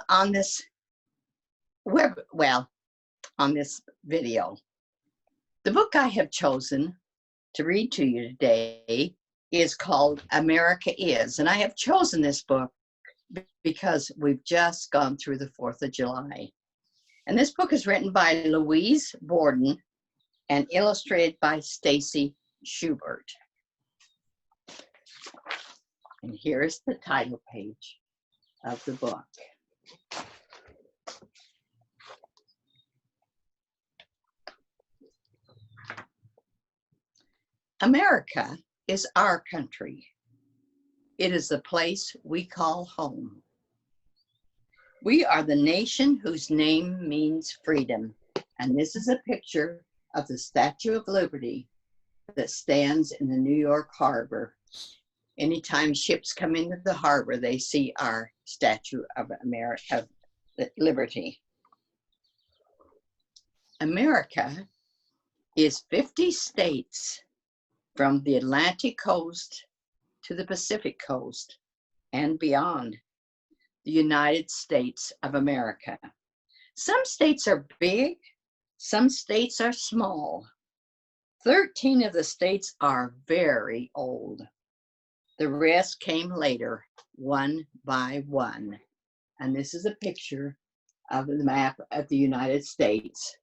on this on this video. The book I have chosen to read to you today is called America Is, and I have chosen this book because we've just gone through the 4th of July. And this book is written by Louise Borden and illustrated by Stacy Schubert. And here's the title page of the book. America is our country. It is the place we call home. We are the nation whose name means freedom. And this is a picture of the Statue of Liberty that stands in the New York harbor. Anytime ships come into the harbor, they see our Statue of America, of Liberty. America is 50 states from the Atlantic coast to the Pacific coast and beyond. The United States of America. Some states are big, some states are small. 13 of the states are very old. The rest came later, one by one. And this is a picture of the map of the United States.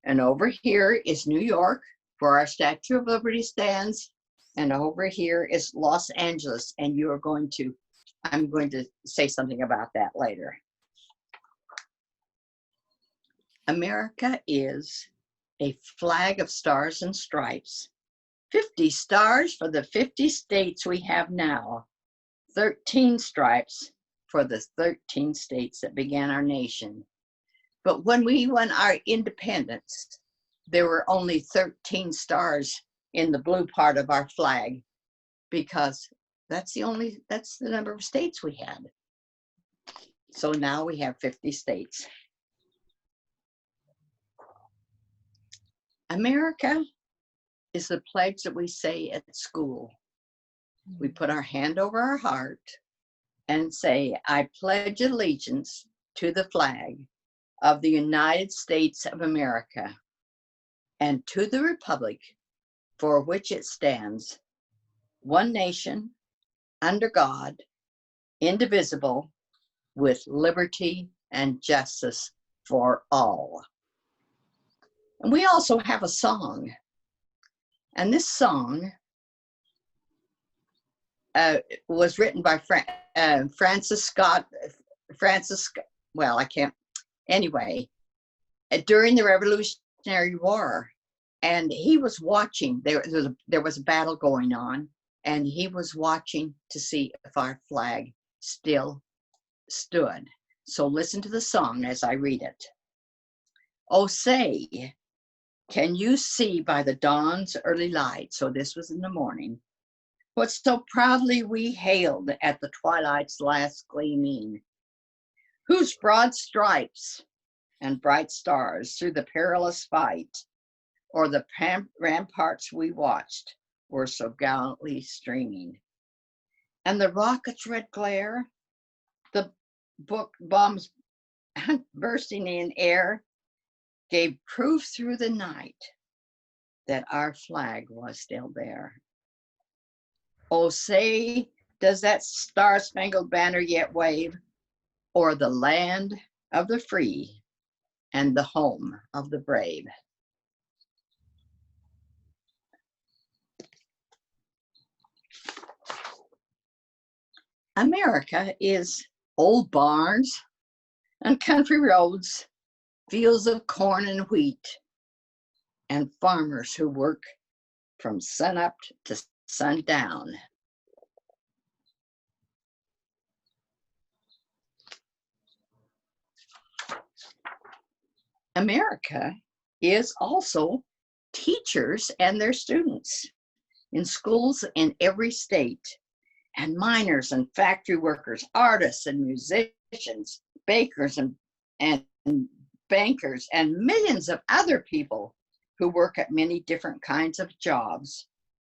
And over here is New York, where our Statue of Liberty stands. And over here is Los Angeles. And I'm going to say something about that later. America is a flag of stars and stripes. 50 stars for the 50 states we have now. 13 stripes for the 13 states that began our nation. But when we won our independence, there were only 13 stars in the blue part of our flag because that's the number of states we had. So now we have 50 states. America is the pledge that we say at school. We put our hand over our heart and say, I pledge allegiance to the flag of the United States of America and to the republic for which it stands, one nation, under God, indivisible, with liberty and justice for all. And we also have a song. And this song was written by Francis Scott, during the Revolutionary War. And he was watching, there was a battle going on, and he was watching to see if our flag still stood. So listen to the song as I read it. Oh, say, can you see by the dawn's early light, so this was in the morning, what so proudly we hailed at the twilight's last gleaming, whose broad stripes and bright stars through the perilous fight, or the ramparts we watched, were so gallantly streaming. And the rocket's red glare, the bombs bursting in air, gave proof through the night that our flag was still there. Oh, say, does that star-spangled banner yet wave o'er the land of the free and the home of the brave? America is old barns and country roads, fields of corn and wheat, and farmers who work from sunup to sundown. America is also teachers and their students in schools in every state, and miners and factory workers, artists and musicians, bakers and bankers, and millions of other people who work at many different kinds of jobs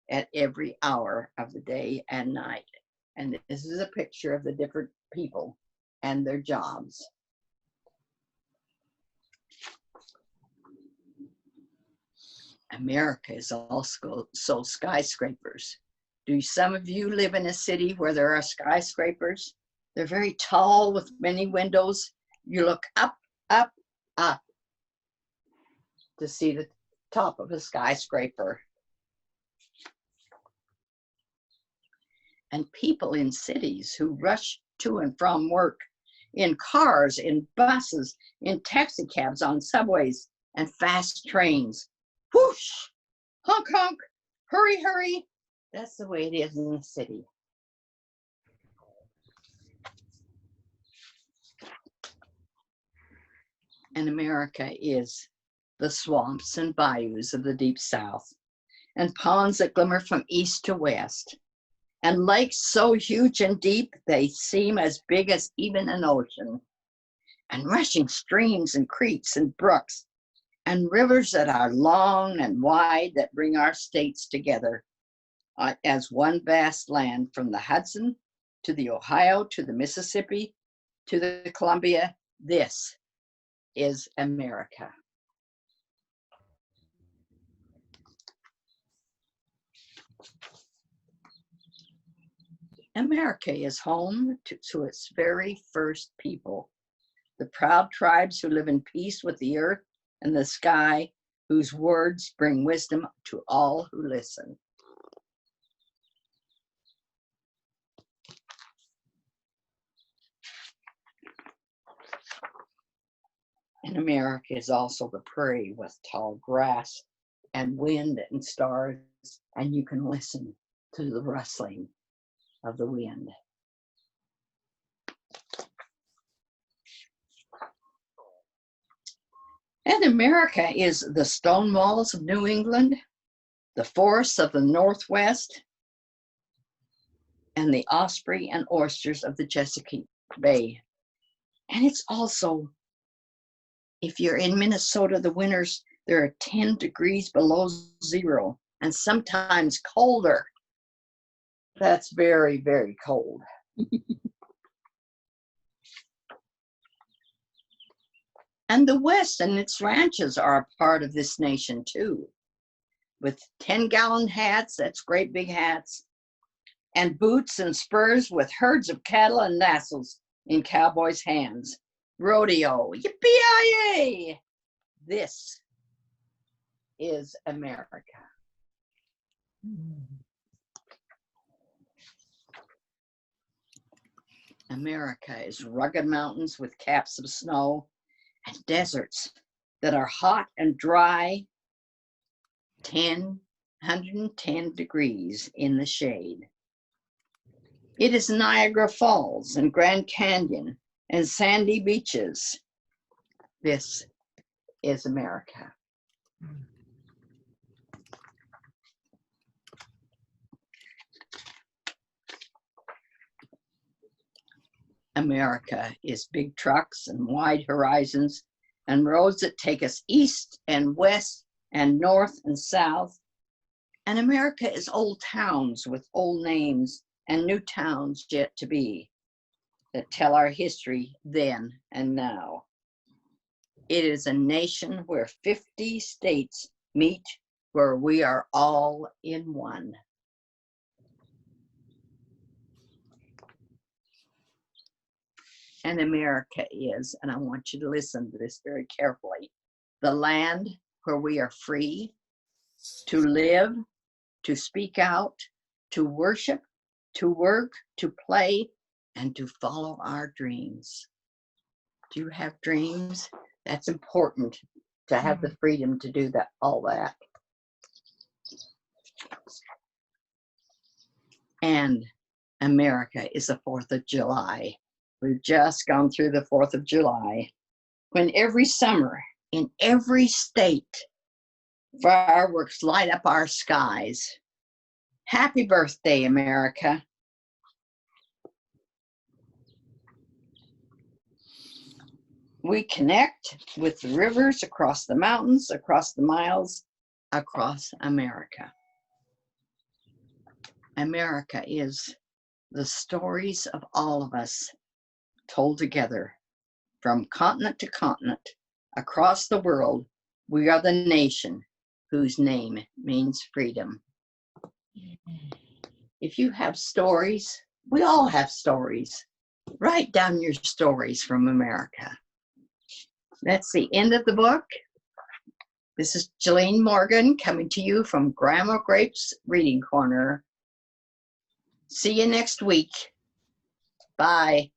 at every hour of the day and night. And this is a picture of the different people and their jobs. America is also skyscrapers. Do some of you live in a city where there are skyscrapers? They're very tall with many windows. You look up, up, up to see the top of a skyscraper. And people in cities who rush to and from work in cars, in buses, in taxi cabs, on subways, and fast trains. Whoosh, honk, honk, hurry, hurry. That's the way it is in the city. And America is the swamps and bayous of the deep south, and ponds that glimmer from east to west, and lakes so huge and deep they seem as big as even an ocean, and rushing streams and creeks and brooks, and rivers that are long and wide that bring our states together as one vast land, from the Hudson to the Ohio to the Mississippi to the Columbia. This is America. America is home to its very first people, the proud tribes who live in peace with the earth and the sky, whose words bring wisdom to all who listen. And America is also the prairie with tall grass and wind and stars, and you can listen to the rustling of the wind. And America is the stone walls of New England, the forests of the Northwest, and the osprey and oysters of the Chesapeake Bay. And it's also, if you're in Minnesota, the winters, there are 10 degrees below zero and sometimes colder. That's very, very cold. And the West and its ranches are a part of this nation too, with 10-gallon hats, that's great big hats, and boots and spurs with herds of cattle and tassels in cowboys' hands. Rodeo, yippee-yi-yay! This is America. America is rugged mountains with caps of snow and deserts that are hot and dry, 110 degrees in the shade. It is Niagara Falls and Grand Canyon and sandy beaches. This is America. America is big trucks and wide horizons and roads that take us east and west and north and south. And America is old towns with old names and new towns yet to be that tell our history then and now. It is a nation where 50 states meet, where we are all in one. And America is, and I want you to listen to this very carefully, the land where we are free to live, to speak out, to worship, to work, to play, and to follow our dreams. Do you have dreams? That's important to have the freedom to do that, all that. And America is the 4th of July. We've just gone through the 4th of July, when every summer in every state, fireworks light up our skies. Happy birthday, America. We connect with the rivers across the mountains, across the miles, across America. America is the stories of all of us told together. From continent to continent, across the world, we are the nation whose name means freedom. If you have stories, we all have stories. Write down your stories from America. That's the end of the book. This is Jylene Morgan coming to you from Grandma Grape's Reading Corner. See you next week. Bye.